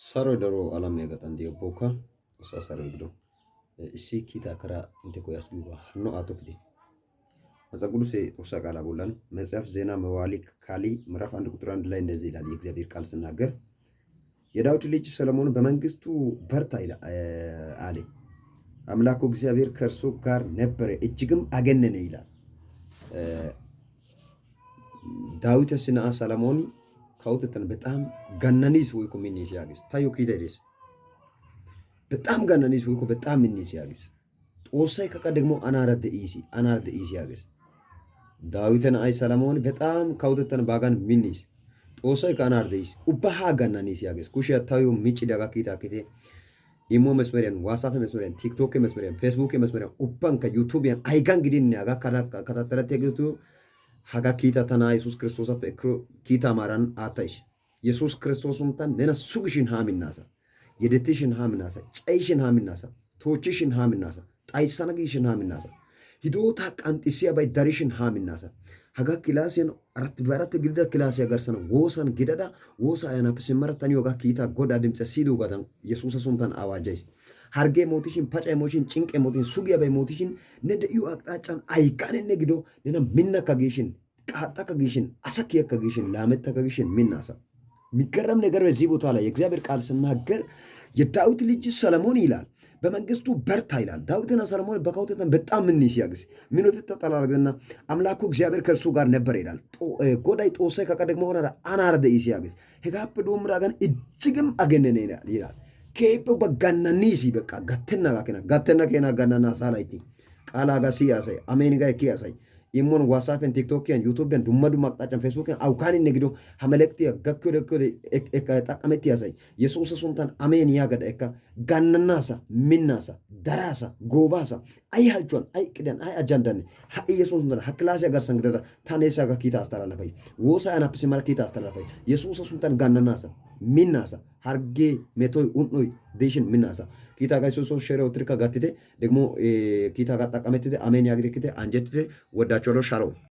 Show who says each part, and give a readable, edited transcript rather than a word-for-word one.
Speaker 1: Saro daro alame gatan diyo boka sa saro gido issi kita kara inte ko yasduba hanno atopide መጽሐፍ ቅዱስ ቃል አቦላን መጽሐፍ ዜና መዋዕል ካልዕ ምዕራፍ 1 ቁጥር 1 ላይ እንደዚህ ይላል። የእግዚአብሔር ቃል ሲናገር የዳዊት ልጅ ሰለሞን በመንግስቱ በርታ አለ። አምላኩ እግዚአብሔር ከእርሱ ጋር ነበረ፣ እጅግም አገነነ ይላል። ዳዊትና ሰለሞን ካውተተን በጣም ጋናኒስ ወይ ኮሚኒስ ያግስ ታዩ ኪደሪስ በጣም ጋናኒስ ወይ በጣም ሚኒስ ያግስ ጦሳይ ከቀ ደግሞ አናረደ ኢሲ ያግስ ዳዊትን አይ ሰለሞን በጣም ካውተተን ባጋን ሚኒስ ጦሳይ ከአናረደ ኢሲ ኡባሃ ጋናኒስ ያግስ ኩሽ ታዩ ሚጭ ዳጋ ኪታ ከቴ ኢሞ መስመሪያን ዋትስአፕ መስመሪያን ቲክቶክ መስመሪያን ፌስቡክ መስመሪያን ኡባን ከዩቲዩብያን አይጋን ግዲን ያጋ ከታተለተ ግቱ haga kita tana Jesus Christos ape kita maran ataish Jesus Christos umtan nena sugishin haminasa yedetishin haminasa chaishin haminasa tochishin haminasa taisanagishin haminasa hidota qantisiya bay darishin haminasa haga kilasiyan arat gidda kilasiya garsana wosan gidada wosa ayana pisimaratani yoga kita goda dimtsa sidu gadan Jesus asumtan awajais harge motishin paca emotion cinqe motin sugiya bay motishin ne de yu aqtacan aykan ne gido nena minna kagishin qaata kagishin asakiya kagishin lametta kagishin minnasa ሚገረም ነገር በዚህ ቦታ ላይ የእግዚአብሔር ቃል ሲናገር የዳዊት ልጅ ሰለሞን ይላል በመንግስቱ በርታ ይላል። ዳዊትና ሰለሞን በካውተተን በጣም ምን ሲያግስ ምን ተጠላላግና አምላኩ እግዚአብሔር ከእርሱ ጋር ነበር ይላል። ጎዳይ ጦሰይ ከቀደግሞ ሆነ አናርደ ሲያግስ ህጋፕ ዶምራጋን እጅግም አገነነ ይላል። ከይበ በጋናኒሲ በቃ ጋተና ከና ጋናና ሳላይቲ ቃላ ጋር ሲያሳይ አሜን ጋር ሲያሳይ ኢሞን ዋትስአፕን ቲክቶክን ዩቲዩብን ዱመዱ ማቅጣጫን ፌስቡክን አውካን ነግዶ ሐመለክቲ ገክዮ ኤካ ተቀመጥ ያሳይ ኢየሱስ ሱንታን አሜን ያገዳ ኤካ ጋነናሳ ሚናሳ ደራሳ ጎባሳ አይ ሀልቾን አይ ቅደን አይ አጃንዳን ሀ ኢየሱስ ሱንታን ሀክላስ ያጋር ሰንግደታ ታኔሳ ጋር ኪታ አስተላለፈይ ወሳ ያናፕሲ ማር ኪታ አስተላለፈይ ኢየሱስ ሱንታን ጋነናሳ ሚናሳ harge metoy unnoy deshin minasa kita gayso so shere utrika gattite degmo kita gatta qametite amen yagrikite anjetite wodacholo sharo